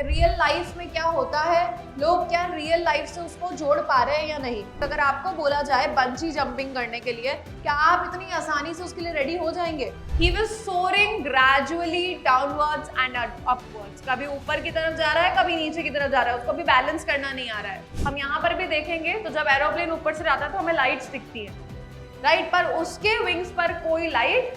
Real life में क्या होता है, लोग क्या रियल लाइफ से उसको जोड़ पा रहे हैं या नहीं। अगर आपको बोला जाए बंजी जंपिंग करने के लिए, क्या आप इतनी आसानी से उसके लिए रेडी हो जाएंगे? He was soaring gradually downwards and upwards. कभी ऊपर की तरफ जा रहा है, कभी नीचे की तरफ जा रहा है, उसको भी बैलेंस करना नहीं आ रहा है। हम यहाँ पर भी देखेंगे तो जब एरोप्लेन ऊपर से जाता है तो हमें लाइट्स दिखती है, राइट, पर उसके विंग्स पर कोई लाइट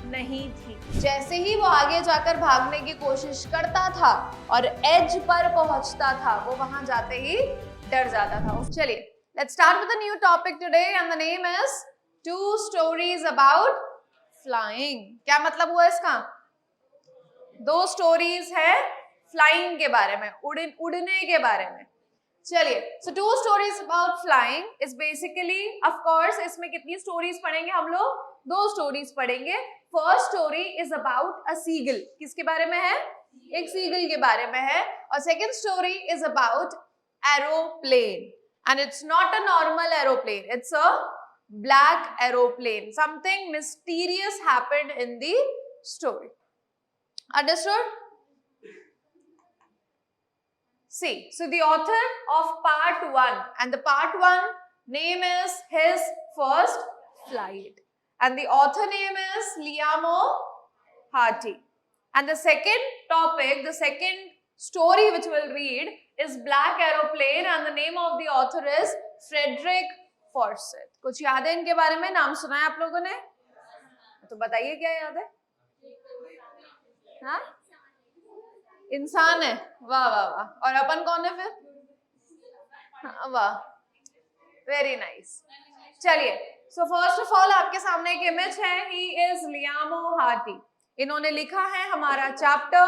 नहीं थी। जैसे ही वो आगे जाकर भागने की कोशिश करता था और एज पर पहुंचता था, वो वहां जाते ही डर जाता था। चलिए, let's start with a new topic today and the name is two stories about flying. क्या मतलब हुआ इसका? दो स्टोरीज है फ्लाइंग के बारे में, उड़ने के बारे में। चलिए, so two stories about flying is basically, of course इसमें कितनी स्टोरीज पढ़ेंगे हम लोग? दो स्टोरीज पढ़ेंगे। First story is about a seagull. किसके बारे में है? एक सीगल के बारे में है। और second story is about aeroplane, and it's not a normal aeroplane, it's a black aeroplane. Something mysterious happened in the story. Understood? See, so the author of part 1, and the part 1 name is His First Flight, and the author name is Liam O'Harty. And the second topic, the second story which we'll read is Black Aeroplane, and the name of the author is Frederick Forsyth. कुछ याद है इनके बारे में? नाम सुना है आप लोगों ने? तो बताइए क्या याद है? हाँ, इंसान है। वाह वाह वाह। और अपन कौन है फिर? हाँ, वाह, वेरी नाइस। चलिए, सो फर्स्ट ऑफ ऑल आपके सामने एक इमेज है। He is Liam O'Flaherty. इन्होंने लिखा है हमारा चैप्टर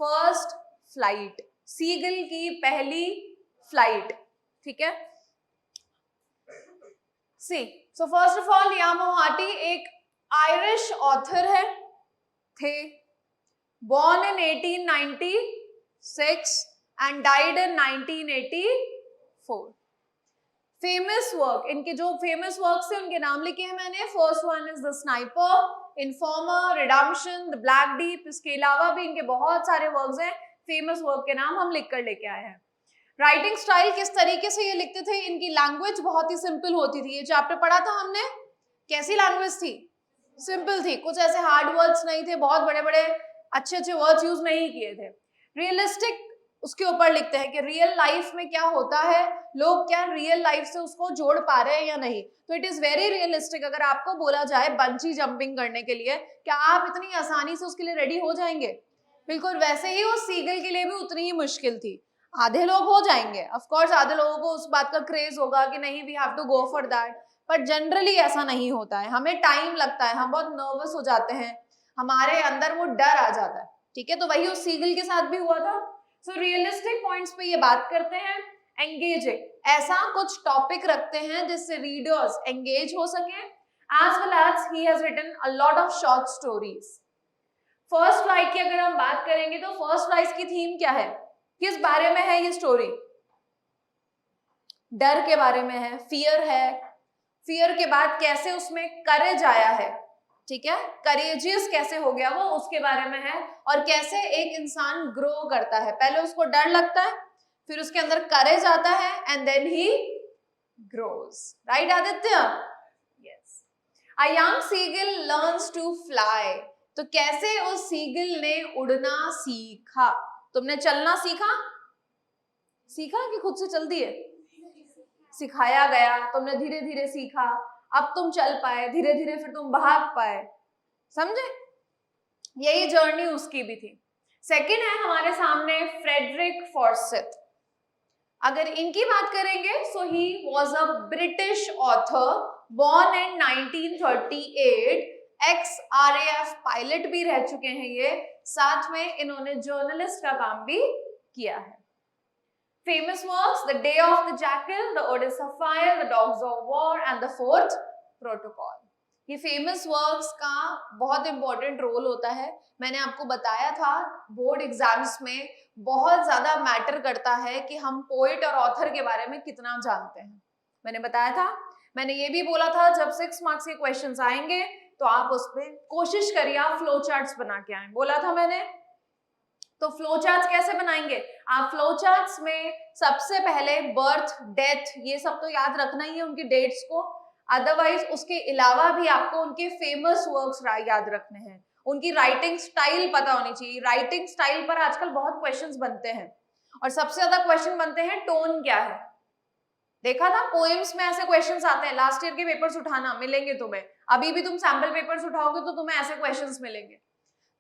फर्स्ट फ्लाइट, सीगल की पहली फ्लाइट। ठीक है, see, so first of all Liam O'Flaherty एक आयरिश ऑथर है, थे। Born in 1896 and died in 1984. Famous work, इनके जो famous works हैं उनके नाम लिखे हैं मैंने। First one is The Sniper, Informer, Redemption, The Black Deep. इसके अलावा भी इनके बहुत सारे works हैं। famous work के नाम हम लिख कर लेके आए हैं। राइटिंग स्टाइल किस तरीके से ये लिखते थे? इनकी लैंग्वेज बहुत ही सिंपल होती थी। ये चैप्टर पढ़ा था हमने, कैसी लैंग्वेज थी? सिंपल थी, कुछ ऐसे हार्ड वर्ड्स नहीं थे, बहुत बड़े बड़े अच्छे अच्छे वर्ड्स यूज नहीं किए थे। रियलिस्टिक उसके ऊपर लिखते हैं कि रियल लाइफ में क्या होता है, लोग क्या रियल लाइफ से उसको जोड़ पा रहे हैं या नहीं। तो इट इज वेरी रियलिस्टिक। अगर आपको बोला जाए बंजी जंपिंग करने के लिए, क्या आप इतनी आसानी से उसके लिए रेडी हो जाएंगे? बिल्कुल वैसे ही उस सीगल के लिए भी उतनी ही मुश्किल थी। आधे लोग हो जाएंगे, ऑफ कोर्स आधे लोगों को उस बात का क्रेज होगा कि नहीं, we have to go for that, but generally ऐसा नहीं होता है। हमें टाइम लगता है, हम बहुत नर्वस हो जाते हैं, हमारे अंदर वो डर आ जाता है। ठीक है, तो वही उस सीगल के साथ भी हुआ था। सो रियलिस्टिक पॉइंट्स पे ये बात करते हैं। एंगेजिंग, ऐसा कुछ टॉपिक रखते हैं जिससे रीडर्स एंगेज हो सके, as well as he has written a lot of short stories. First flight की अगर हम बात करेंगे तो फर्स्ट फ्लाइट की थीम क्या है? किस बारे में है ये स्टोरी? डर के बारे में है, फियर है। फियर के बाद कैसे उसमें करेज आया है, ठीक है, करेजियस कैसे हो गया वो, उसके बारे में है। और कैसे एक इंसान ग्रो करता है, पहले उसको डर लगता है, फिर उसके अंदर करेज आता है, and then he grows. Right Aditya? Yes. A young seagull learns to fly. तो कैसे उस सीगल ने उड़ना सीखा? तुमने चलना सीखा? सीखा कि खुद से चलती है? सिखाया गया, तुमने धीरे धीरे सीखा, अब तुम चल पाए, धीरे धीरे फिर तुम भाग पाए। समझे? यही जर्नी उसकी भी थी। सेकंड है हमारे सामने फ्रेडरिक फॉर्सिथ। अगर इनकी बात करेंगे, so he was a British author, born in 1938, ex RAF pilot भी रह चुके हैं ये, साथ में इन्होंने जर्नलिस्ट का काम भी किया है। Famous works: The Day of the Jackal, The Odessa Fire, The Dogs of War, and The Fourth Protocol. ये फेमस वर्क्स का बहुत इंपॉर्टेंट रोल होता है। मैंने आपको बताया था बोर्ड एग्जाम्स में बहुत ज्यादा मैटर करता है कि हम पोएट और ऑथर के बारे में कितना जानते हैं। मैंने बताया था, मैंने ये भी बोला था जब 6 मार्क्स के क्वेश्चंस आएंगे तो आप उस पर कोशिश करिए आप फ्लो चार्ट्स बना के आए, बोला था मैंने। तो फ्लो चार्ट्स कैसे बनाएंगे आप? फ्लो चार्ट्स में सबसे पहले बर्थ, डेथ, ये सब तो याद रखना ही है, उनकी डेट्स को। अदरवाइज उसके अलावा भी आपको उनके फेमस वर्क्स याद रखने हैं, उनकी राइटिंग स्टाइल पता होनी चाहिए। राइटिंग स्टाइल पर आजकल बहुत क्वेश्चंस बनते हैं, और सबसे ज्यादा क्वेश्चन बनते हैं टोन क्या है। देखा था पोएम्स में ऐसे क्वेश्चंस आते हैं, लास्ट ईयर के पेपर्स उठाना, मिलेंगे तुम्हें। अभी भी तुम सैंपल पेपर्स उठाओगे तो तुम्हें ऐसे क्वेश्चंस मिलेंगे।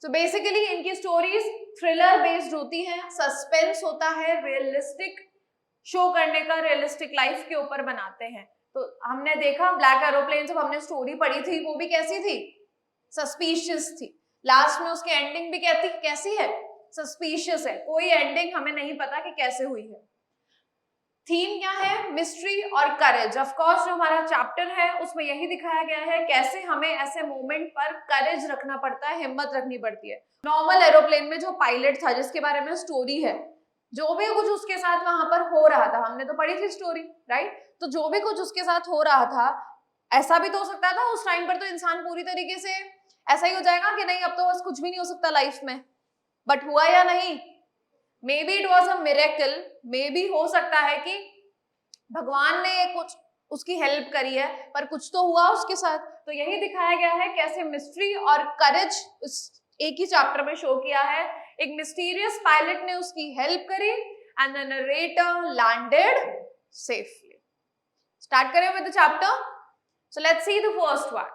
तो बेसिकली इनकी स्टोरीज थ्रिलर बेस्ड होती हैं, सस्पेंस होता है, रियलिस्टिक शो करने का, रियलिस्टिक लाइफ के ऊपर बनाते हैं। तो हमने देखा ब्लैक एरोप्लेन, जब हमने स्टोरी पढ़ी थी वो भी कैसी थी? सस्पिशियस थी। लास्ट में उसकी एंडिंग भी कैसी है? सस्पिशियस है। कोई एंडिंग हमें नहीं पता कि कैसे हुई है। थीम क्या है? मिस्ट्री और करेज। ऑफ कोर्स जो हमारा चैप्टर है उसमें यही दिखाया गया है कैसे हमें ऐसे मोमेंट पर करेज रखना पड़ता है, हिम्मत रखनी पड़ती है। नॉर्मल एरोप्लेन में जो पायलट था जिसके बारे में स्टोरी है, जो भी कुछ उसके साथ वहां पर हो रहा था, हमने तो पढ़ी थी स्टोरी, राइट? तो जो भी कुछ उसके साथ हो रहा था, ऐसा भी तो हो सकता था उस टाइम पर तो इंसान पूरी तरीके से ऐसा ही हो जाएगा कि नहीं अब तो बस कुछ भी नहीं हो सकता लाइफ में, बट हुआ या नहीं? May be it was a miracle, may be हो सकता है कि भगवान ने कुछ उसकी हेल्प करी है, पर कुछ तो हुआ उसके साथ। तो यही दिखाया गया है कैसे मिस्ट्री और करेज एक ही चैप्टर में शो किया है। एक मिस्टीरियस पायलट ने उसकी हेल्प करी and the narrator landed safely. Start करें with the chapter. So let's see the first one,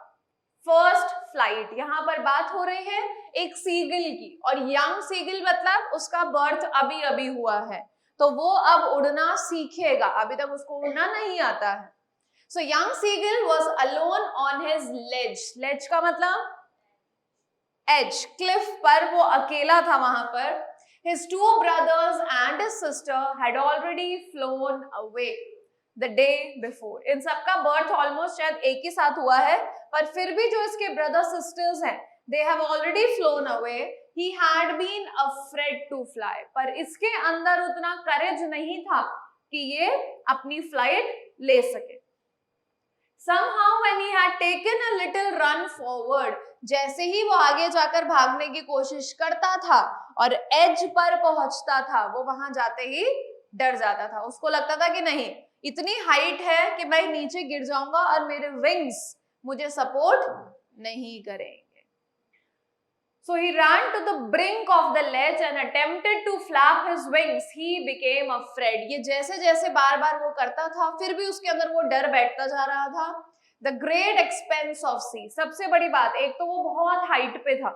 first flight. यहाँ पर बात हो रही है एक सीगल की, और यंग सीगल मतलब उसका बर्थ अभी अभी हुआ है, तो वो अब उड़ना सीखेगा, अभी तक उसको उड़ना नहीं आता है। So young seagull was alone on his ledge. Ledge का मतलब एज, क्लिफ पर वो अकेला था वहां पर। His two brothers and his sister had already flown away the day before. इन सबका बर्थ ऑलमोस्ट शायद एक ही साथ हुआ है, पर फिर भी जो इसके ब्रदर सिस्टर्स हैं, they have already flown away. He had been afraid to fly. पर इसके अंदर उतना करेज नहीं था कि ये अपनी फ्लाइट ले सके। Somehow when he had taken a little run forward, जैसे ही वो आगे जाकर भागने की कोशिश करता था और एज पर पहुंचता था, वो वहां जाते ही डर जाता था। उसको लगता था कि नहीं, इतनी हाइट है कि मैं नीचे गिर जाऊंगा और मेरे विंग्स मुझे सपोर्ट नहीं करेंगे। So he ran to the brink of the ledge and attempted to flap his wings. He became afraid. ये जैसे जैसे बार बार वो करता था, फिर भी उसके अंदर वो डर बैठता जा रहा था। The great expanse of sea. सबसे बड़ी बात, एक तो वो बहुत हाइट पे था,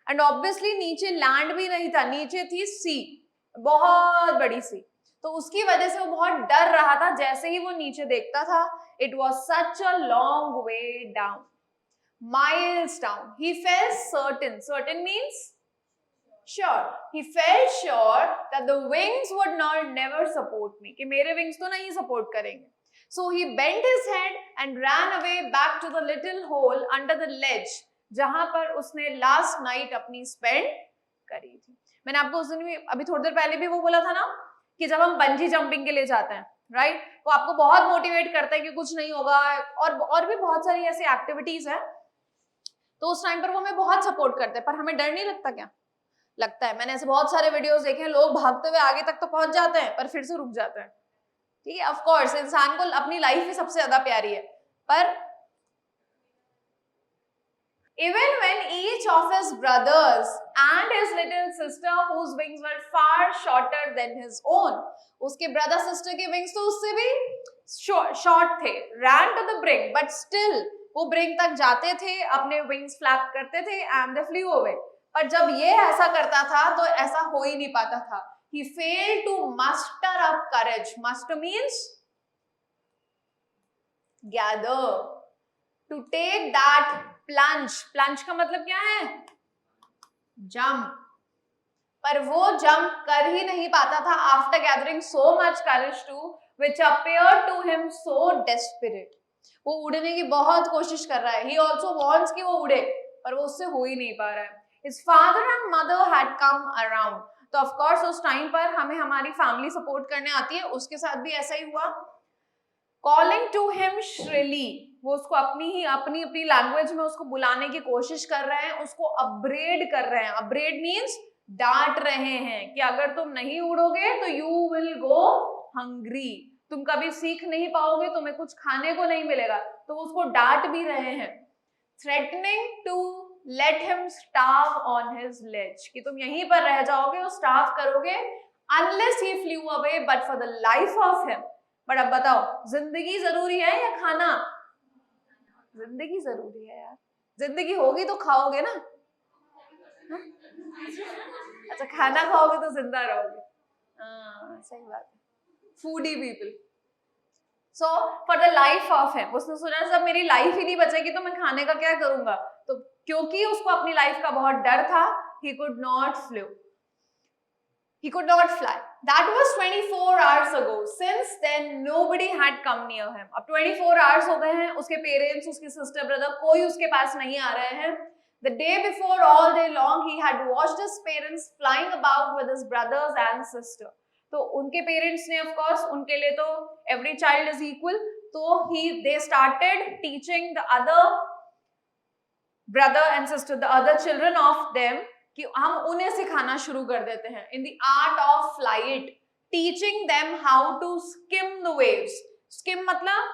एंड ऑब्वियसली नीचे लैंड भी नहीं था, नीचे थी सी, बहुत बड़ी सी, तो उसकी वजह से वो बहुत डर रहा था। जैसे ही वो नीचे देखता था, it was such a long way down. Miles down. He felt certain. Certain means sure. He felt sure that the wings would never support me. कि मेरे wings तो नहीं support करेंगे. So he bent his head and ran away back to the little hole under the ledge, जहां पर उसने last night अपनी spend करी थी। मैंने आपको उस दिन भी, अभी थोड़ी देर पहले भी वो बोला था ना कि जब हम बंजी जंपिंग के लिए जाते हैं, राइट, वो आपको बहुत मोटिवेट करता है कि कुछ नहीं होगा, और भी बहुत सारी ऐसी एक्टिविटीज है, तो उस टाइम पर वो हमें बहुत सपोर्ट करते हैं। पर हमें डर नहीं लगता क्या? लगता है। मैंने ऐसे बहुत सारे वीडियोस देखे हैं, लोग भागते हुए आगे तक तो पहुंच जाते हैं पर फिर से रुक जाते हैं। ठीक है, ऑफ कोर्स इंसान को अपनी लाइफ ही सबसे ज्यादा प्यारी है, पर even when each of his brothers and his little sister whose wings were far shorter than his own, उसके ब्रदर सिस्टर के विंग्स तो उससे भी शॉर्ट थे, ran to the brink, but still वो ब्रिंक तक जाते थे, अपने विंग्स फ्लैप करते थे and they flew away. पर जब ये ऐसा करता था तो ऐसा हो ही नहीं पाता था। He failed to muster up courage. Muster means gather, to take that plunge. Plunge का मतलब क्या है? जंप। पर वो जंप कर ही नहीं पाता था after gathering so much courage too, which appeared to him so desperate. वो उड़ने की बहुत कोशिश कर रहा है, he also wants कि वो उड़े, पर वो उससे हो ही नहीं पा रहा है। His father and mother had come around. तो of course उस टाइम पर हमें हमारी फैमिली सपोर्ट करने आती है, उसके साथ भी ऐसा ही हुआ। Calling to him shrilly, वो उसको अपनी लैंग्वेज में उसको बुलाने की कोशिश कर रहे हैं, उसको अपग्रेड कर रहे हैं। अपग्रेड मीन्स डांट रहे हैं कि अगर तुम नहीं उड़ोगे तो यू विल गो हंग्री, तुम कभी सीख नहीं पाओगे, तुम्हें कुछ खाने को नहीं मिलेगा। तो उसको डांट भी रहे हैं। Threatening to let him starve on his ledge, कि तुम यहीं पर रह जाओगे और स्टार्व करोगे, unless he flew away but for the life of him. But अब बताओ, जिंदगी जरूरी है या खाना? जिंदगी जरूरी है यार, जिंदगी होगी तो खाओगे ना। अच्छा, खाना खाओगे तो जिंदा रहोगे। हाँ, सही बात है, foodie people. So for the life of him, उसने सोचा जब मेरी लाइफ ही नहीं बचेगी तो मैं खाने का क्या करूंगा। तो क्योंकि उसको अपनी लाइफ का बहुत डर था, he could not fly. He could not fly. That was 24 hours ago. Since then, nobody had come near him. अब 24 hours हो गए हैं, उसके पेरेंट्स, उसके सिस्टर, ब्रदर, कोई उसके पास नहीं आ रहे हैं। The day before, all day long, he had watched his parents flying about with his brothers and sister. तो उनके पेरेंट्स ने, of course, उनके लिए तो every child is equal. तो they started teaching the other brother and sister, the other children of them, कि हम उन्हें सिखाना शुरू कर देते हैं in the art of flight, teaching them how to skim the waves. Skim मतलब,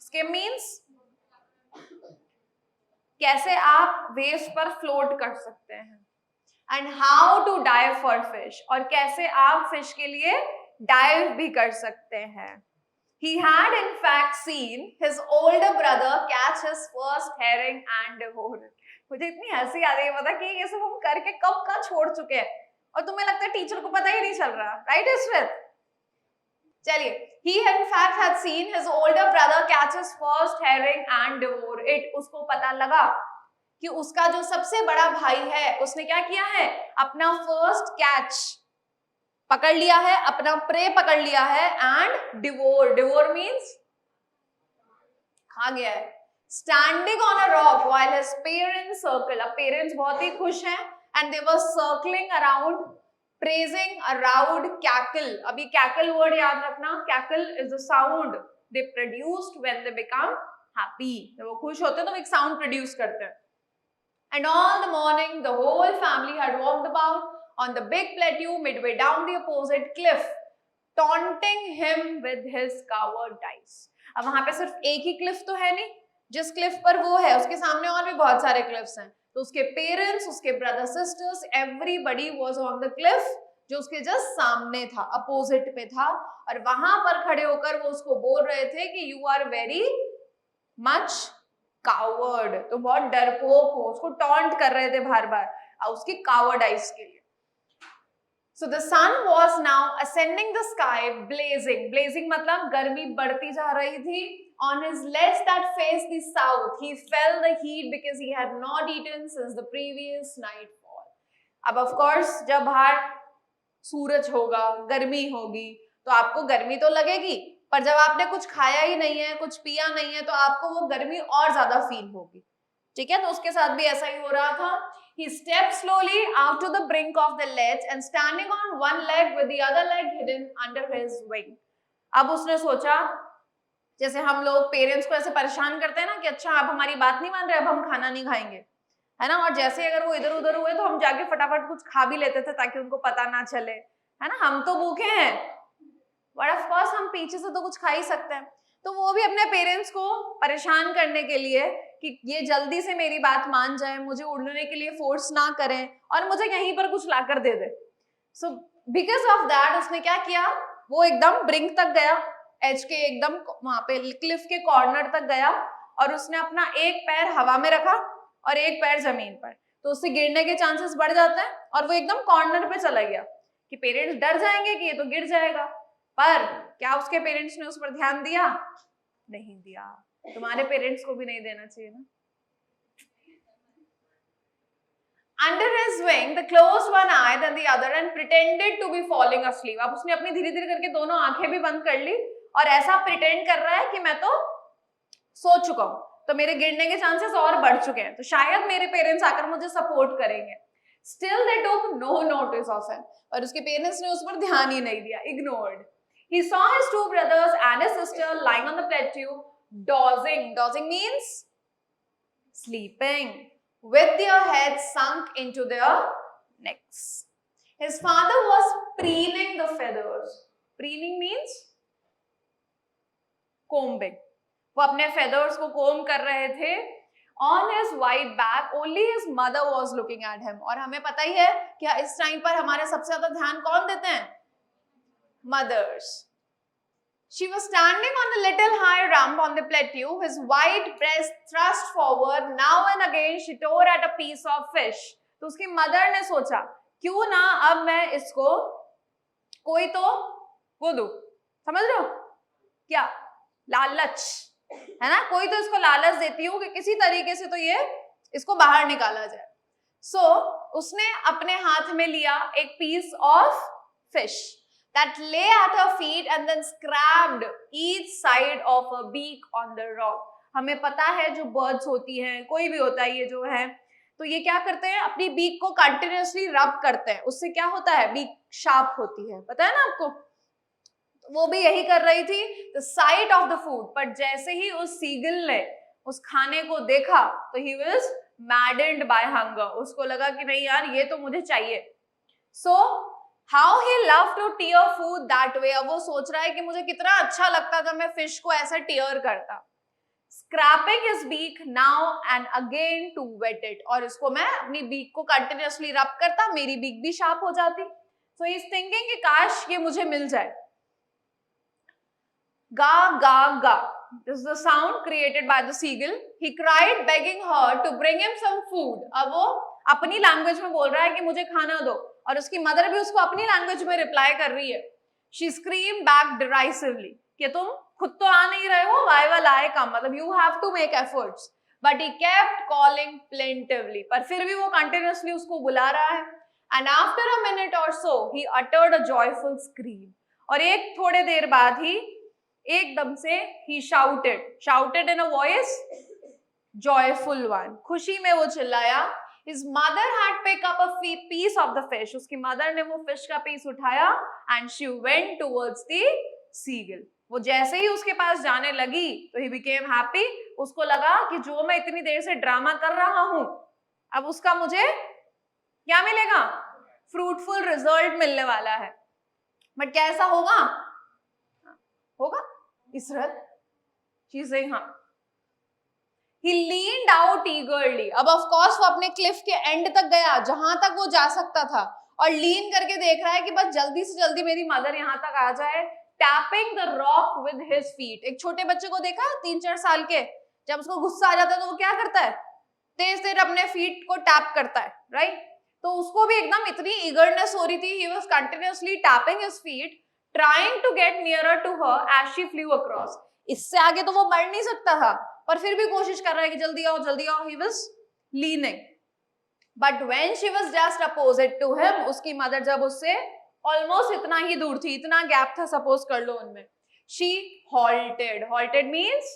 skim means कैसे आप वेव्स पर फ्लोट कर सकते हैं, and how to dive for fish, और कैसे आप फिश के लिए डाइव भी कर सकते हैं। He had in fact seen his older brother catch his first herring and devour it. मुझे इतनी हंसी आ रही है, पता कि ये सब हम करके कब का छोड़ चुके हैं, और तुम्हें लगता है टीचर को पता ही नहीं चल रहा, राइट इशरत? चलिए, he in fact had seen his older brother catch his first herring and devour it. उसको पता लगा कि उसका जो सबसे बड़ा भाई है, उसने क्या किया है, अपना फर्स्ट कैच पकड़ लिया है, अपना प्रे पकड़ लिया है, एंड डिवोर, डिवोर मींस खा गया है। Standing on a rock while his parents circle, अब पेरेंट्स बहुत ही खुश हैं, and they were circling around, praising a round cackle. अभी कैकल वर्ड याद रखना, cackle is the sound they produced when they become happy, जब वो खुश होते हैं तो एक साउंड प्रोड्यूस करते हैं। And all the morning the whole family had walked about on the big plateau midway down the opposite cliff, taunting him with his coward dice. अब वहां पे सिर्फ एक ही क्लिफ तो है नहीं, जिस क्लिफ पर वो है उसके सामने और भी बहुत सारे क्लिफ्स हैं। तो उसके पेरेंट्स, उसके brother sisters, everybody was on the Cliff जो उसके जस्ट सामने था, अपोजिट पे था, और वहां पर खड़े होकर वो उसको बोल रहे थे कि you are very much coward, तो बहुत डरपोक हो, उसको टॉन्ट कर रहे थे बार बार उसकी कावर्डाइज के लिए। So the sun was now ascending the sky, blazing. Blazing मतलब गर्मी बढ़ती जा रही थी। On his legs that faced the south, he felt the heat because he had not eaten since the previous nightfall. अब of course जब बाहर सूरज होगा, गर्मी होगी, तो आपको गर्मी तो लगेगी, पर जब आपने कुछ खाया ही नहीं है, कुछ पिया नहीं है, तो आपको वो गर्मी और ज्यादा फील होगी। ठीक है, तो उसके साथ भी ऐसा ही हो रहा था। He stepped slowly out to the brink of the ledge and standing on one leg with the other leg hidden under his wing. अब उसने सोचा, जैसे हम लोग पेरेंट्स को ऐसे परेशान करते हैं ना कि अच्छा आप हमारी बात नहीं मान रहे, अब हम खाना नहीं खाएंगे, है ना, और जैसे अगर वो इधर उधर हुए तो हम जाके फटाफट कुछ खा भी लेते थे ताकि उनको पता ना चले, है ना, हम तो भूखे हैं, बट ऑफ कोर्स हम पीछे से तो कुछ खा ही सकते हैं। तो वो भी अपने पेरेंट्स को परेशान करने के लिए कि ये जल्दी से मेरी बात मान जाए, मुझे उड़ने के लिए फोर्स ना करें और मुझे यहीं पर कुछ लाकर दे दे। सो बिकॉज ऑफ दैट उसने क्या किया, वो एकदम ब्रिंक तक गया, एज के एकदम वहां पे क्लिफ के कॉर्नर तक गया, और उसने अपना एक पैर हवा में रखा और एक पैर जमीन पर, तो उससे गिरने के चांसेस बढ़ जाते हैं, और वो एकदम कॉर्नर पे चला गया कि पेरेंट्स डर जाएंगे कि ये तो गिर जाएगा। पर क्या उसके पेरेंट्स ने उस पर ध्यान दिया? नहीं दिया। तुम्हारे पेरेंट्स को भी नहीं देना चाहिए ना। Under his wing, the closed one eye then the other and pretended to be falling asleep. अब उसने अपनी धीरे धीरे करके दोनों आंखें भी बंद कर ली और ऐसा प्रिटेंड कर रहा है कि मैं तो सो चुका हूं, तो मेरे गिरने के चांसेस और बढ़ चुके हैं, तो शायद मेरे पेरेंट्स आकर मुझे सपोर्ट करेंगे। Still they took no notice of him. और उसके पेरेंट्स ने उस पर ध्यान ही नहीं दिया, ignored. He saw his two brothers and his sister lying on the plateau, dozing. Dozing means sleeping. with their heads sunk into their necks. His father was preening the feathers. Preening means combing. वो अपने feathers को comb कर रहे थे. On his white back, only his mother was looking at him. और हमें पता ही है कि इस टाइम पर हमारे सबसे ज्यादा ध्यान कौन देते हैं? Mothers. She was standing on a little high rump on the plateau, his white breast thrust forward. Now and again she tore at a piece of fish. तो उसकी मदर ने सोचा क्यों ना अब मैं इसको कोई तो वो दूं, समझ रहे हो क्या? लालच है ना, कोई तो इसको लालच देती हूँ कि किसी तरीके से तो ये इसको बाहर निकाला जाए. So उसने अपने हाथ में लिया एक piece of fish that lay at her feet and then scraped each side of her beak on the rock. हमें पता है जो birds होती हैं, कोई भी होता है ये जो है, तो ये क्या करते हैं? अपनी बीक को कंटिन्यूअसली रब करते हैं. उससे क्या होता है? बीक शार्प होती है, पता है ना आपको? वो भी यही कर रही थी. The sight of the food, but जैसे ही उस सीगल ने उस खाने को देखा तो he was maddened by hunger. उसको लगा कि नहीं यार ये तो मुझे चाहिए. So how he loved to tear food that way. अब वो सोच रहा है कि मुझे कितना अच्छा लगता अगर मैं फिश को ऐसा टीयर करता. Scraping his beak now and again to wet it. और इसको मैं अपनी बीक को कंटिन्यूअसली रब करता, मेरी बीक भी शार्प हो जाती. So he is thinking कि काश ये मुझे मिल जाए. Ga ga ga. This is the sound created by the seagull. He cried begging her to bring him some food. अब वो अपनी लैंग्वेज में बोल रहा है कि मुझे खाना दो, और उसकी मदर भी उसको अपनी लैंग्वेज में रिप्लाई कर रही है. She screamed back derisively कि तुम खुद तो आ नहीं रहे हो, why will I come? मतलब you have to make efforts. But he kept calling plaintively. पर फिर भी वो continuously उसको बुला रहा है. And after a minute or so, he uttered a joyful scream. और एक थोड़े देर बाद ही एकदम से he shouted in a voice joyful one. खुशी में वो चिल्लाया. His mother had picked up a piece of the fish. उसकी मदर ने वो फिश का पीस उठाया and she went towards the seagull. वो जैसे ही उसके पास जाने लगी तो he became happy. उसको लगा कि जो मैं इतनी देर से ड्रामा कर रहा हूं अब उसका मुझे क्या मिलेगा? फ्रूटफुल रिजल्ट मिलने वाला है. बट कैसा होगा? होगा इसरत चीजें. हाँ, He leaned out eagerly. अब of course वो अपने क्लिफ के एंड तक गया जहां तक वो जा सकता था, और लीन करके देख रहा है कि बस जल्दी से जल्दी मेरी मदर यहाँ तक आ जाए. Tapping the rock with his feet. एक छोटे बच्चे को देखा 3-4 साल के, जब उसको गुस्सा आ जाता है तो वो क्या करता है? तेज तेज अपने फीट को टैप करता है, राइट? तो उसको भी एकदम इतनी ईगरनेस हो रही थी. He was continuously tapping his feet, trying to get nearer to her as she flew across. इससे आगे तो वो बढ़ नहीं सकता था, पर फिर भी कोशिश कर रहा है कि जल्दी आओ जल्दी आओ. He was leaning, but when she was just opposite to him, उसकी मदर जब उससे ऑलमोस्ट इतना ही दूर थी, इतना गैप था सपोज कर लो उनमें, she halted means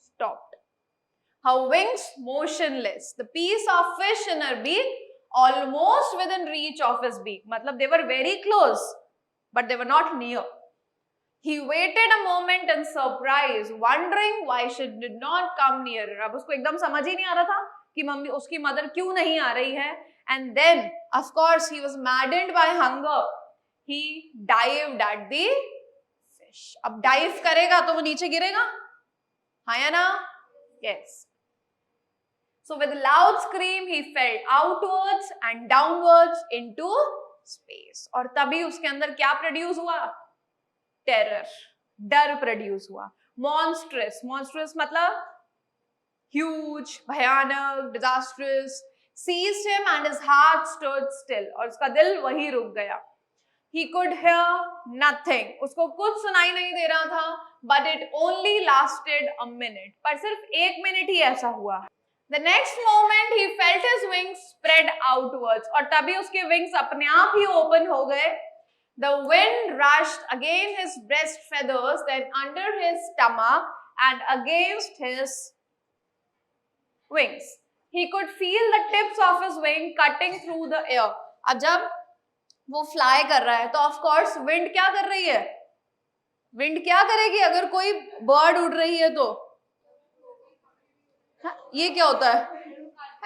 stopped, her wings motionless, the piece of fish in her beak almost within reach of his beak. मतलब they were very close but they were not near. He waited a moment in surprise, wondering why she did not come nearer. अब उसको एकदम समझ ही नहीं आ रहा था कि mummy उसकी मदर क्यों नहीं आ रही है. And then, of course, he was maddened by hunger. He dived at the fish. अब dive करेगा तो वो नीचे गिरेगा, हाँ या ना? Yes. So with a loud scream, he fell outwards and downwards into space. और तभी उसके अंदर क्या प्रोड्यूस हुआ? टेरर, डर प्रोड्यूस हुआ. मॉन्स्ट्रस मतलब ह्यूज, भयानक, disastrous. seized him and his heart stood still. और उसका दिल वही रुक गया. He could hear nothing. उसको कुछ सुनाई नहीं दे रहा था. But it only lasted a minute. पर सिर्फ 1 मिनट ही ऐसा हुआ. The next moment he felt his wings spread outwards. और तभी उसके wings अपने आप ही open हो गए. The wind rushed against his breast feathers, then under his stomach and against his wings. He could feel the tips of his wing cutting through the air. अब जब वो fly कर रहा है तो of course wind क्या कर रही है? Wind क्या करेगी अगर कोई bird उड़ रही है तो? हाँ, ये क्या होता है?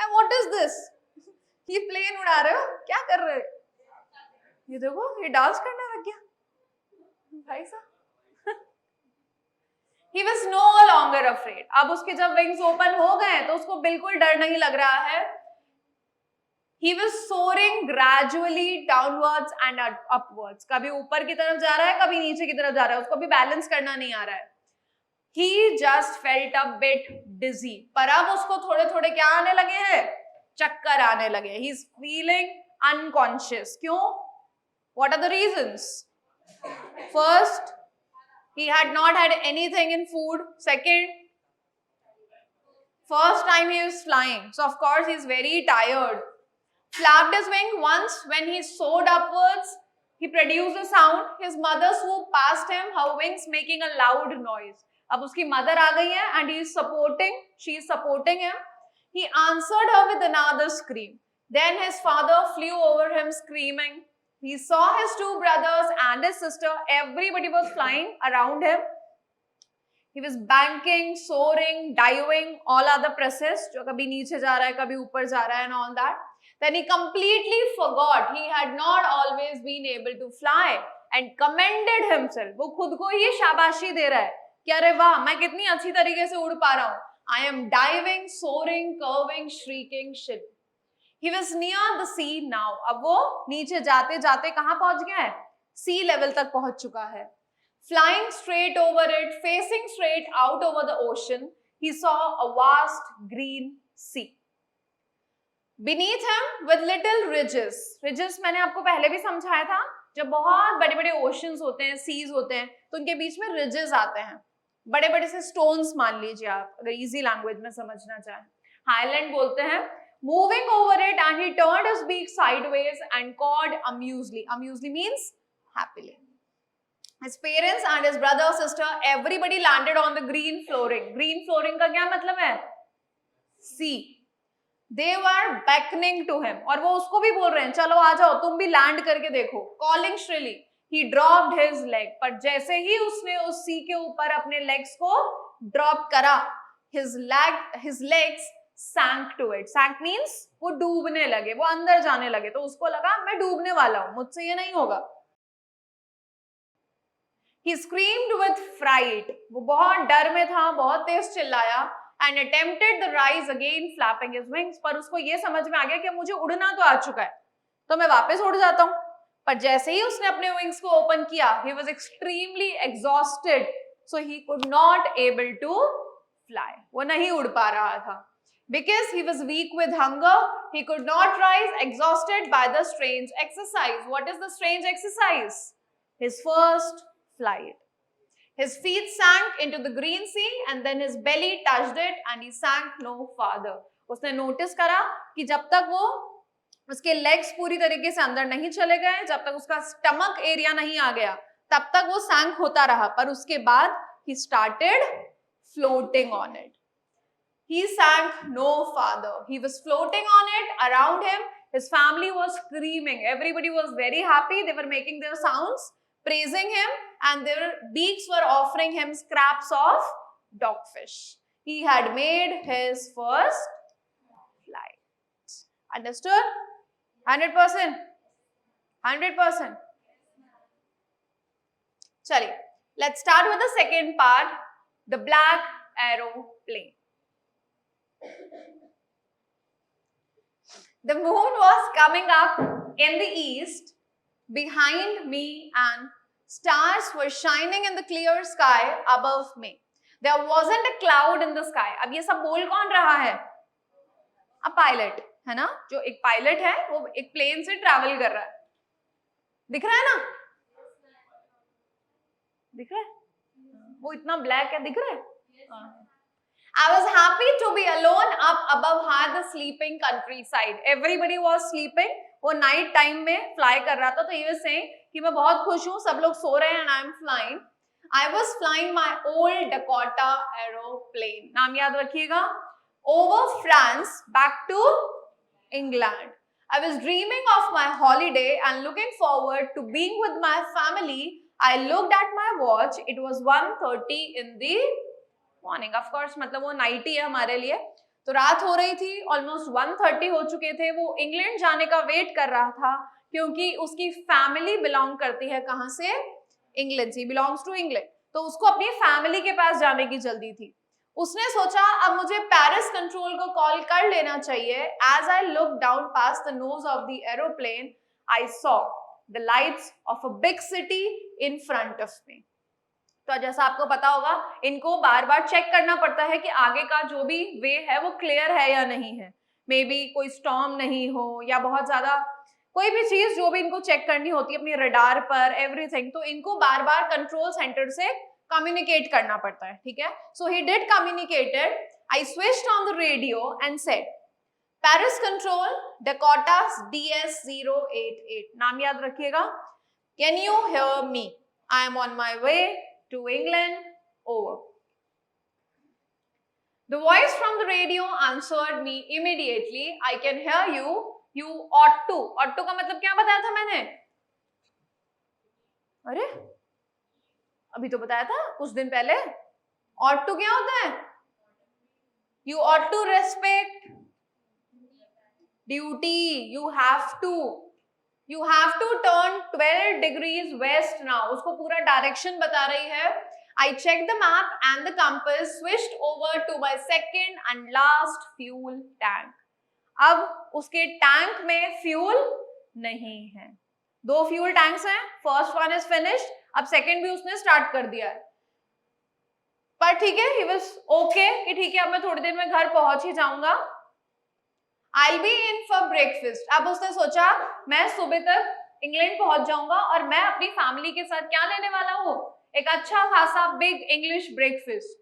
What is this? ये प्लेन उड़ा रहे हो, क्या कर रहे हो? ये देखो, ये डांस करने लग गया भाई साहब। He was no longer afraid. अब उसके जब विंग्स ओपन हो गए तो उसको बिल्कुल डर नहीं लग रहा है. He was soaring gradually downwards and upwards. कभी ऊपर की तरफ जा रहा है, कभी नीचे की तरफ जा रहा है, उसको भी बैलेंस करना नहीं आ रहा है. He just felt a bit dizzy. पर अब उसको थोड़े थोड़े क्या आने लगे हैं? चक्कर आने लगे. He is feeling unconscious. क्यों? What are the reasons? First, he had not had anything in food. Second, first time he was flying, so of course he is very tired. Flapped his wing once when he soared upwards. He produced a sound. His mother swooped past him, her wings making a loud noise. अब उसकी mother आ गई है and she is supporting him. He answered her with another scream. Then his father flew over him screaming. He saw his two brothers and his sister. Everybody was flying around him. He was banking, soaring, diving, all other process. जो कभी नीचे जा रहा है, कभी ऊपर जा रहा है, and all that. Then he completely forgot he had not always been able to fly and commended himself. वो खुद को ही शाबाशी दे रहा है कि अरे वाह, मैं कितनी अच्छी तरीके से उड़ पा रहा हूँ. I am diving, soaring, curving, shrieking, shit. He was near the sea now. अब वो नीचे जाते जाते कहाँ पहुंच गया है? Sea level तक पहुंच चुका है. Flying straight over it, facing straight out over the ocean, he saw a vast green sea. Beneath him, with little ridges. Ridges मैंने आपको पहले भी समझाया था. जब बहुत बड़े बड़े oceans होते हैं, seas होते हैं, तो उनके बीच में ridges आते हैं. बड़े बड़े से stones मान लीजिए आप, अगर easy language में समझना चाहें. Highland बोलते हैं. Moving over it, and he turned his beak sideways and cawed amusedly. Amusedly means happily. His parents and his brother, sister, everybody landed on the green flooring. Green flooring का क्या मतलब है? Sea. They were beckoning to him. और वो उसको भी बोल रहे हैं, चलो आ जाओ, तुम भी लैंड करके देखो. Calling shrilly. He dropped his leg. पर जैसे ही उसने उस sea के ऊपर अपने legs को drop करा, his legs sank to it. Sank means वो डूबने लगे, वो अंदर जाने लगे. तो उसको लगा मैं डूबने वाला हूं, मुझसे ये नहीं होगा. He screamed with fright. वो बहुत डर में था, बहुत तेज चिल्लाया. And attempted the rise again, flapping his wings. पर उसको ये समझ में आ गया कि मुझे उड़ना तो आ चुका है, तो मैं वापस उड़ जाता हूँ. पर जैसे ही उसने अपने wings को open किया, he was extremely exhausted, so he could not able to fly. वो नहीं उड़ पा रहा था. Because he was weak with hunger, he could not rise, exhausted by the strange exercise. What is the strange exercise? His first flight. His feet sank into the green sea and then his belly touched it and he sank no farther. उसने notice करा कि जब तक वो उसके legs पूरी तरीके से अंदर नहीं चले गए, जब तक उसका स्टमक एरिया नहीं आ गया, तब तक वो सैंक होता रहा. पर उसके बाद he started floating on it. He sank no farther. He was floating on it. Around him, his family was screaming. Everybody was very happy. They were making their sounds, praising him, and their beaks were offering him scraps of dogfish. He had made his first flight. Understood? 100%? 100%? Chaliye, let's start with the second part, the black aeroplane. The moon was coming up in the east behind me and stars were shining in the clear sky above me. There wasn't a cloud in the sky. अब ये सब बोल कौन रहा है? A pilot, है ना? जो एक पायलट है वो एक प्लेन से ट्रैवल कर रहा है. दिख रहा है ना? दिख रहा है? वो इतना ब्लैक है, दिख रहा है? I was happy to be alone up above high the sleeping countryside. Everybody was sleeping. वो नाइट टाइम में फ्लाई कर रहा था, तो ये saying कि मैं बहुत खुश हूँ, सब लोग सो रहे हैं and I am flying. I was flying my old Dakota aeroplane. नाम याद रखिएगा. Over France, back to England. I was dreaming of my holiday and looking forward to being with my family. I looked at my watch. It was 1:30 in the morning. Of course, मतलब वो night ही है हमारे लिए. तो रात हो रही थी, ऑलमोस्ट 1:30 हो चुके थे। वो इंग्लैंड जाने का वेट कर रहा था क्योंकि उसकी फैमिली बिलोंग करती है कहां से, इंग्लैंड से, बिलोंग्स टू इंग्लैंड, तो उसको अपनी फैमिली के पास जाने की जल्दी थी। उसने सोचा अब मुझे पेरिस कंट्रोल को कॉल कर लेना चाहिए। As I look down past the nose of the aeroplane I saw the lights of a big city in front of me. तो जैसा आपको पता होगा, इनको बार बार चेक करना पड़ता है कि आगे का जो भी वे है वो क्लियर है या नहीं है, मे बी कोई स्टॉर्म नहीं हो या बहुत ज्यादा कोई भी चीज जो भी इनको चेक करनी होती है अपनी रडार पर, एवरीथिंग, तो इनको बार बार कंट्रोल सेंटर से कम्युनिकेट करना पड़ता है, ठीक है। So he did communicated, I switched on the radio and said Paris control Dakota DS088, नाम याद रखिएगा, can you hear me, I am on my way to England, over. The voice from the radio answered me immediately, I can hear you, you ought to. ought to का मतलब क्या बताया था मैंने? अरे अभी तो बताया था कुछ दिन पहले। ought to क्या होता है? You ought to respect duty, you have to turn 12 degrees west now. उसको पूरा डायरेक्शन बता रही है। I checked the map and the compass, switched over to my second and last fuel tank. अब उसके टैंक में फ्यूल नहीं है। 2 फ्यूल टैंक्स हैं, फर्स्ट वन इज फिनिश्ड, अब सेकेंड भी उसने स्टार्ट कर दिया है। पर ठीक है, he was okay कि ठीक है अब मैं थोड़ी देर में घर पहुंच ही जाऊंगा। I'll be in for breakfast. अब उसने सोचा मैं सुबह तक इंग्लैंड पहुंच जाऊंगा और मैं अपनी फैमिली के साथ क्या लेने वाला हूँ, एक अच्छा खासा big English breakfast.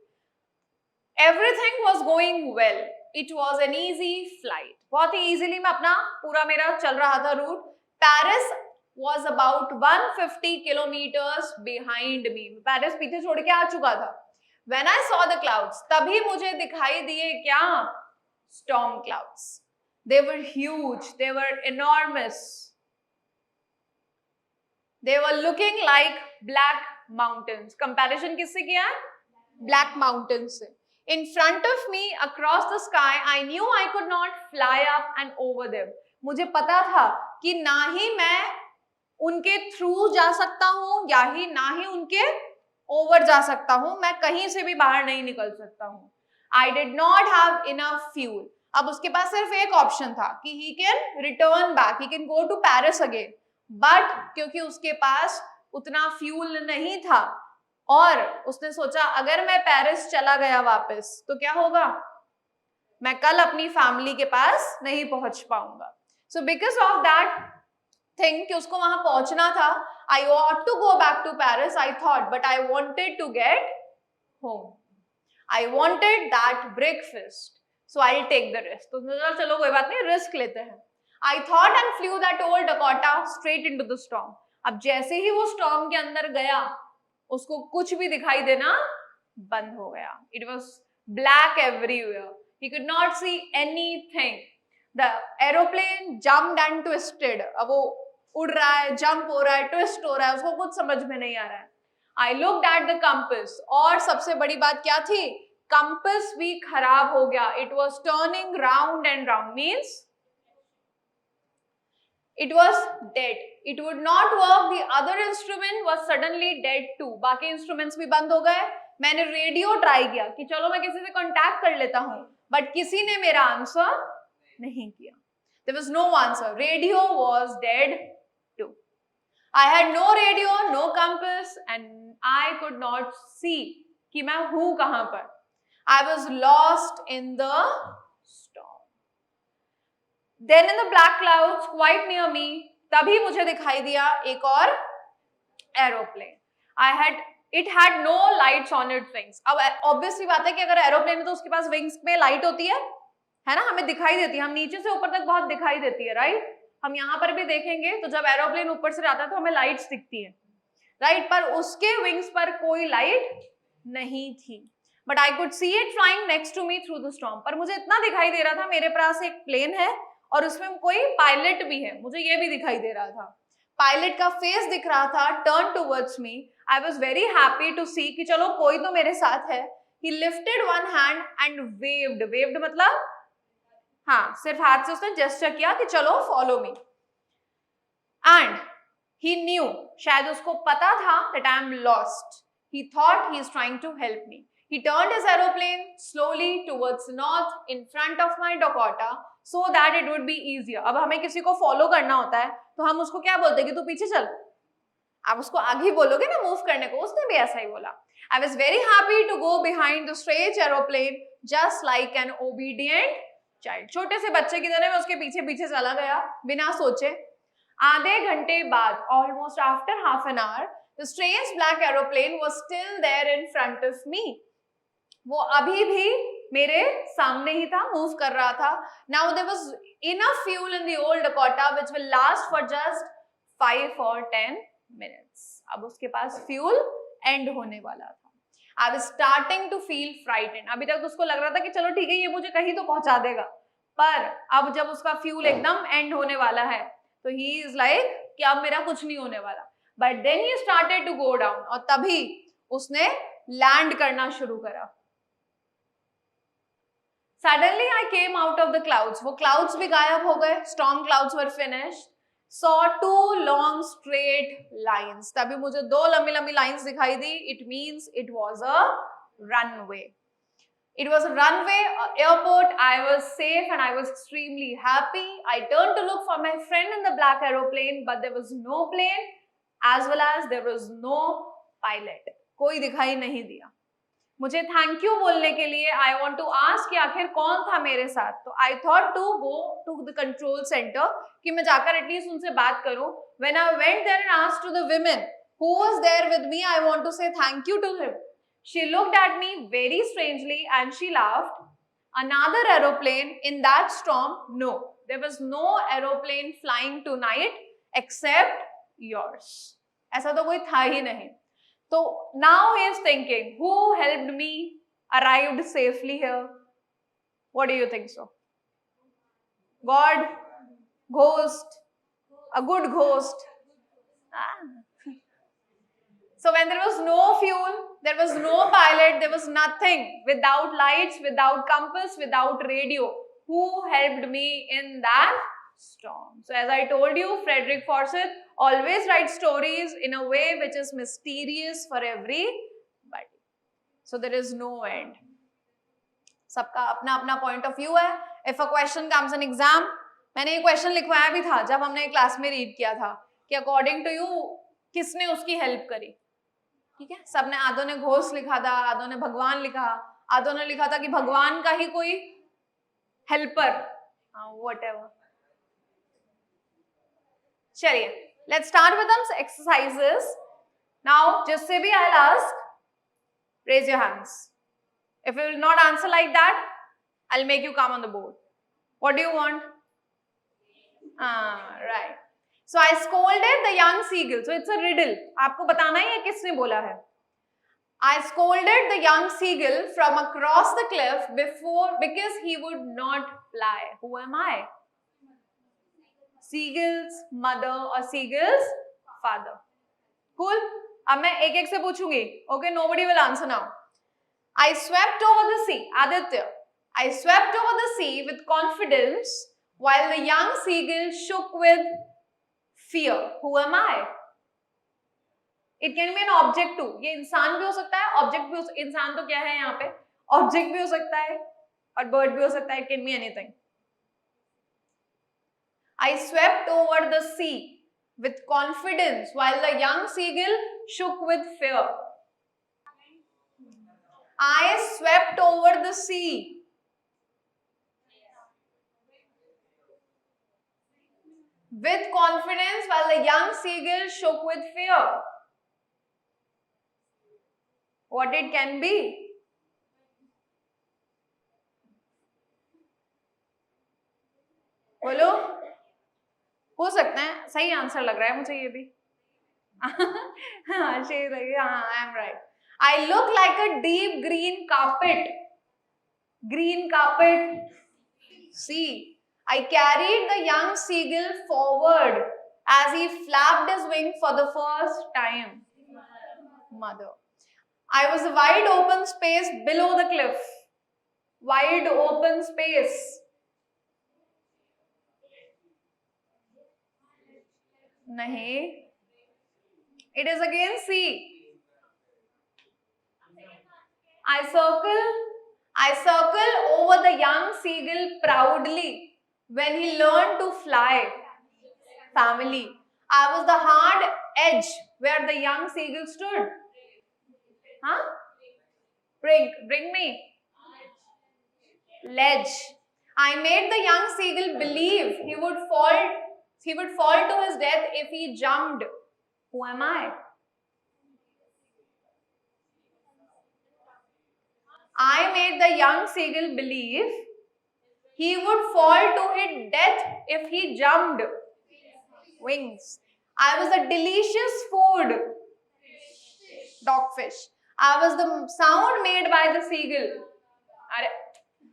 Everything was going well. It was an easy flight. बहुत ही इजीली मैं अपना पूरा मेरा चल रहा था route. Paris was about 150 kilometers behind me. Paris पीछे छोड़ के आ चुका था। When I saw the clouds, तभी मुझे दिखाई दिए क्या, storm clouds. They were huge, they were enormous. They were looking like black mountains. Comparison किससे किया है? Black mountains से. In front of me, across the sky, I knew I could not fly up and over them. मुझे पता था कि ना ही मैं उनके थ्रू जा सकता हूँ या ही ना ही उनके ओवर जा सकता हूँ, मैं कहीं से भी बाहर नहीं निकल सकता हूँ। I did not have enough fuel. अब उसके पास सिर्फ एक ऑप्शन था कि he can return back, he can go to Paris again. But क्योंकि उसके पास उतना फ्यूल नहीं था और उसने सोचा अगर मैं पेरिस चला गया वापस तो क्या होगा, मैं कल अपनी फैमिली के पास नहीं पहुंच पाऊंगा। So because of that thing कि उसको वहां पहुंचना था, आई ought to go back to Paris, I thought, but I wanted to get home. I wanted that breakfast. So I'll take the risk. तो चलो कोई बात नहीं, रिस्क लेते हैं। I thought and flew that old Dakota straight into the storm. अब जैसे ही वो storm के अंदर गया, उसको कुछ भी दिखाई देना बंद हो गया। It was black everywhere. He could not see anything. The aeroplane jumped and twisted. अब वो उड़ रहा है, जंप हो रहा है, ट्विस्ट हो रहा है, उसको कुछ समझ में नहीं आ रहा है। I looked at the compass. और सबसे बड़ी बात क्या थी, कंपस भी खराब हो गया। It was turning round and round, means it was dead. It would not work. The other instrument was suddenly dead too. बाकी इंस्ट्रूमेंट्स भी बंद हो गए। मैंने रेडियो ट्राई किया कि चलो मैं किसी से कांटेक्ट कर लेता हूँ, बट किसी ने मेरा आंसर नहीं किया। There was no answer. Radio was dead too. I had no radio, no compass, and I could not see कि मैं हूँ कहाँ पर। I was lost in the storm. Then in the black clouds quite near me, तभी मुझे दिखाई दिया एक और aeroplane. It had no lights on its wings. अब ऑब्वियसली बात है कि अगर एरोप्लेन है तो उसके पास विंग्स पे लाइट होती है ना, हमें दिखाई देती है, हम नीचे से ऊपर तक बहुत दिखाई देती है, राइट। हम यहाँ पर भी देखेंगे तो जब एरोप्लेन ऊपर से आता है तो हमें लाइट्स दिखती है, राइट, पर उसके विंग्स पर कोई लाइट नहीं थी। But I could see it flying next to me through the storm. पर मुझे इतना दिखाई दे रहा था, मेरे पास एक प्लेन है और उसमें कोई पायलट भी है, मुझे ये भी दिखाई दे रहा था। पायलट का फेस दिख रहा था turn towards me. I was very happy to see कि चलो कोई तो मेरे साथ है। He lifted one hand and waved. Waved मतलब हाँ, सिर्फ हाथ से उसने जेस्चर किया कि चलो follow me, and he knew, शायद उसको पता था that I am lost. He thought he is trying to help me. He turned his aeroplane slowly towards north in front of my Dakota so that it would be easier. अब हमें किसी को follow करना होता है तो हम उसको क्या बोलते हैं कि तू पीछे चल, आप उसको आगे ही बोलोगे ना मूव करने को, उसने भी ऐसा ही बोला. I was very happy to go behind the strange aeroplane just like an obedient child. छोटे से बच्चे की तरह मैं उसके पीछे पीछे चला गया बिना सोचे. आधे घंटे बाद, almost after half an hour, the strange black aeroplane was still there in front of me. वो अभी भी मेरे सामने ही था, मूव कर रहा था. Now there was enough fuel in the old Dakota which will last for just 5 or 10 minutes. अब उसके पास फ्यूल एंड होने वाला था. I was starting to feel frightened. अभी तक तो उसको लग रहा था कि चलो ठीक है, ये मुझे कहीं तो पहुंचा देगा, पर अब जब उसका फ्यूल एकदम एंड होने वाला है तो he is like कि अब मेरा कुछ नहीं होने वाला. But then he started to go down, और तभी उसने लैंड करना शुरू करा. Suddenly I came out of the clouds. वो clouds भी गायब हो गए. Storm clouds were finished. Saw 2 long straight lines. तभी मुझे 2 लंबी लंबी lines दिखाई दी. It means it was a runway. It was a runway, an airport. I was safe and I was extremely happy. I turned to look for my friend in the black aeroplane, but there was no plane as well as there was no pilot. कोई दिखाई नहीं दिया. मुझे thank you बोलने के लिए I want to ask कि आखिर कौन था मेरे साथ. तो I thought to go to the control center कि मैं जाकर एटलीस्ट उनसे बात करूं. When I went there and asked to the women who was there with me, I want to say thank you to him. She looked at me very strangely and she laughed. Another aeroplane in that storm? No, there was no aeroplane flying tonight except yours. ऐसा तो कोई था ही नहीं. So now he is thinking, who helped me arrived safely here? What do you think so? God, ghost, a good ghost. So when there was no fuel, there was no pilot, there was nothing, without lights, without compass, without radio, who helped me in that storm? So as I told you, Frederick Forsyth always writes stories in a way which is mysterious for everybody. So there is no end. सबका अपना अपना point of view है. If a question comes in exam, मैंने ये question लिखवाया भी था जब हमने क्लास में रीड किया था कि according to you किसने उसकी हेल्प करी. ठीक है, सबने, आधों ने घोष लिखा था, आधों ने भगवान लिखा, आधों ने लिखा था कि भगवान का ही कोई हेल्पर, whatever. चलिए, let's start with some exercises. Now, जिससे भी I'll ask, raise your hands. If you will not answer like that, I'll make you come on the board. What do you want? Right. So I scolded the young seagull. So it's a riddle. आपको बताना ही है किसने बोला है. I scolded the young seagull from across the cliff because he would not fly. Who am I? Seagull's mother or seagull's father. Cool? अब मैं एक एक से पूछूंगी. Okay, nobody will answer now. I swept over the sea. Aditya. I swept over the sea with confidence while the young seagull shook with fear. Who am I? It can be an object too. ये इंसान भी हो सकता है, object भी हो सकता है. इंसान तो क्या है यहाँ पे? ऑब्जेक्ट भी हो सकता है और बर्ड भी हो सकता है. It can be anything. I swept over the sea with confidence while the young seagull shook with fear. I swept over the sea. With confidence while the young seagull shook with fear. What it can be? बोलो. हो सकता है, सही answer लग रहा है मुझे ये भी. हाँ, शेर है. हाँ, I am right. I look like a deep green carpet. Green carpet. See, I carried the young seagull forward as he flapped his wing for the first time. Mother. I was a wide open space below the cliff. Wide open space. नहीं, it is again C. I circle over the young seagull proudly when he learned to fly. Family. I was the hard edge where the young seagull stood. Huh? Bring me. Ledge. I made the young seagull believe he would fall to his death if he jumped. Who am I? I made the young seagull believe he would fall to his death if he jumped. Wings. I was a delicious food. Dogfish. I was the sound made by the seagull.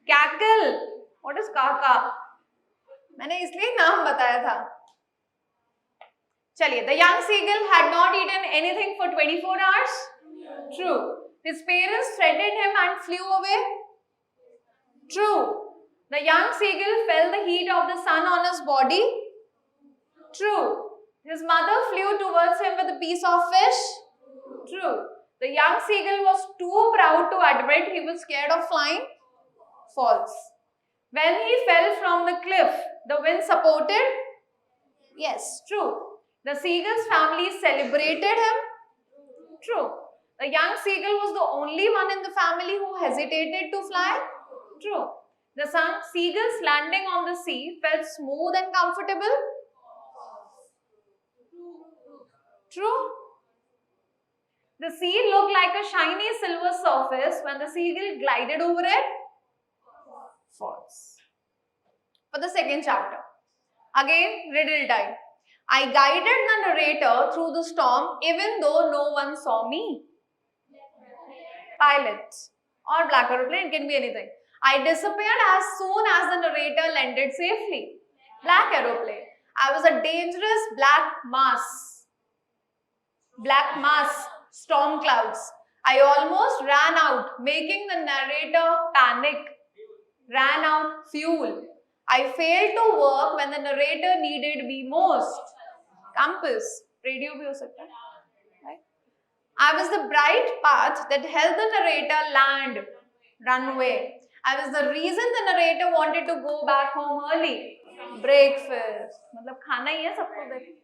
Cackle. What is काका? मैंने इसलिए नाम बताया था. चलिए, the young seagull had not eaten anything for 24 hours. True. His parents threatened him and flew away. True. The young seagull felt the heat of the sun on his body. True. His mother flew towards him with a piece of fish. True. The young seagull was too proud to admit he was scared of flying. False. When he fell from the cliff, the wind supported. Yes, true. The seagull's family celebrated him. True. The young seagull was the only one in the family who hesitated to fly. True. The seagull's landing on the sea felt smooth and comfortable. True. The sea looked like a shiny silver surface when the seagull glided over it. False. For the second chapter, again riddle time. I guided the narrator through the storm even though no one saw me. Pilot or black aeroplane, it can be anything. I disappeared as soon as the narrator landed safely. Black aeroplane. I was a dangerous black mass. Black mass, storm clouds. I almost ran out, making the narrator panic. Ran out fuel. I failed to work when the narrator needed me most. Compass. Radio bhi ho sakta hai. Right? I was the bright path that helped the narrator land. Runway. I was the reason the narrator wanted to go back home early. Breakfast. मतलब खाना ही है सबको देख.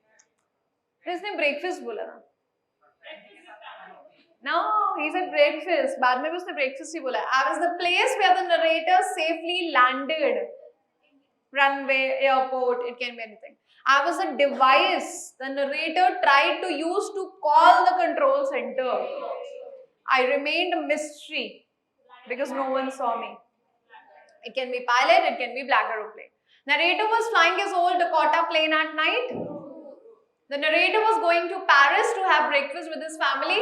इसने breakfast बोला ना. No, he said breakfast. बाद में भी उसने breakfast ही बोला. I was the place where the narrator safely landed. Runway, airport, it can be anything. I was a device the narrator tried to use to call the control center. I remained a mystery because no one saw me. It can be pilot, it can be black aeroplane. Narrator was flying his old Dakota plane at night. The narrator was going to Paris to have breakfast with his family.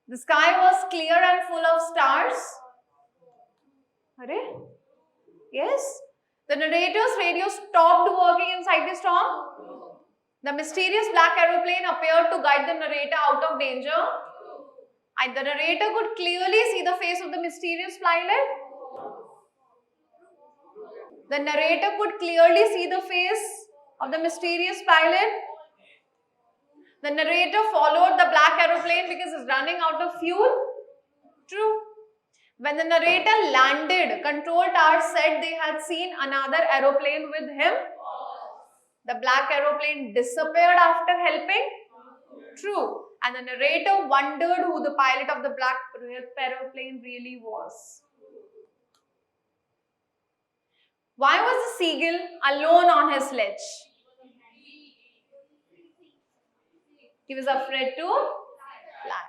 The sky was clear and full of stars. Arey? Yes. The narrator's radio stopped working inside the storm. The mysterious black aeroplane appeared to guide the narrator out of danger. And the narrator could clearly see the face of the mysterious pilot. The narrator could clearly see the face of the mysterious pilot. The narrator followed the black aeroplane because it's running out of fuel. True. When the narrator landed, control tower said they had seen another aeroplane with him. The black aeroplane disappeared after helping. True. And the narrator wondered who the pilot of the black aeroplane really was. Why was the seagull alone on his ledge? He was afraid to fly.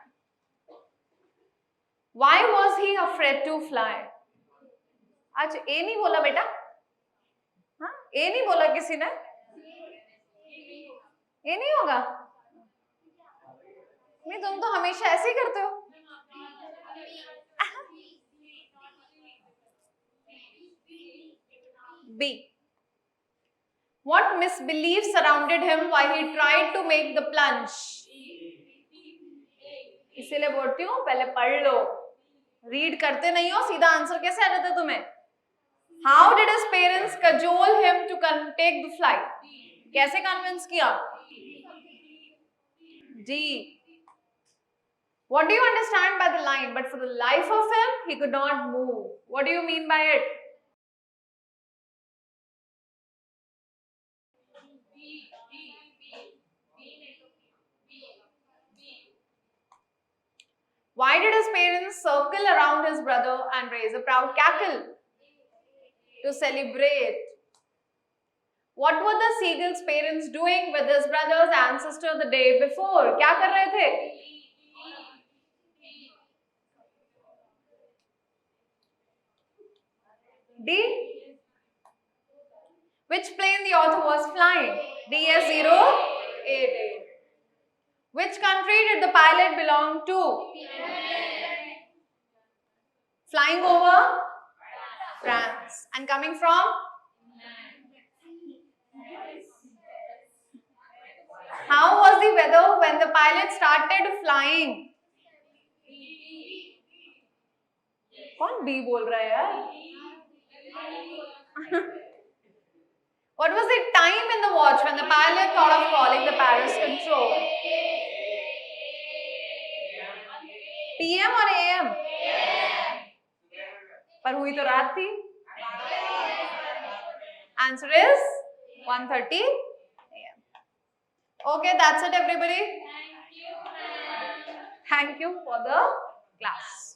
Why was he afraid to fly? आज ए नहीं बोला बेटा? हाँ, ए नहीं बोला किसी ने? ए नहीं होगा? नहीं, तुम तो हमेशा ऐसे ही करते हो. B. What misbelief surrounded him while he tried to make the plunge? इसीलिए बोलती हूँ पहले पढ़ लो. रीड करते नहीं हो, सीधा आंसर कैसे आ जाता है तुम्हें? How did his parents cajole him to take the flight? कैसे कन्विंस किया? D. What do you understand by the line? But for the life of him, he could not move. What do you mean by it? Why did his parents circle around his brother and raise a proud cackle? To celebrate. What were the seagull's parents doing with his brother's ancestor the day before? क्या कर रहे थे? D. Which plane the author was flying? DS-088. Which country did the pilot belong to? Flying over France. And coming from? How was the weather when the pilot started flying? कौन B बोल रहा है यार? What was the time in the watch when the pilot thought of calling the Paris control? PM or AM? पर हुई तो रात थी. Answer is 1:30 AM. Okay, that's it everybody. Thank you for the class.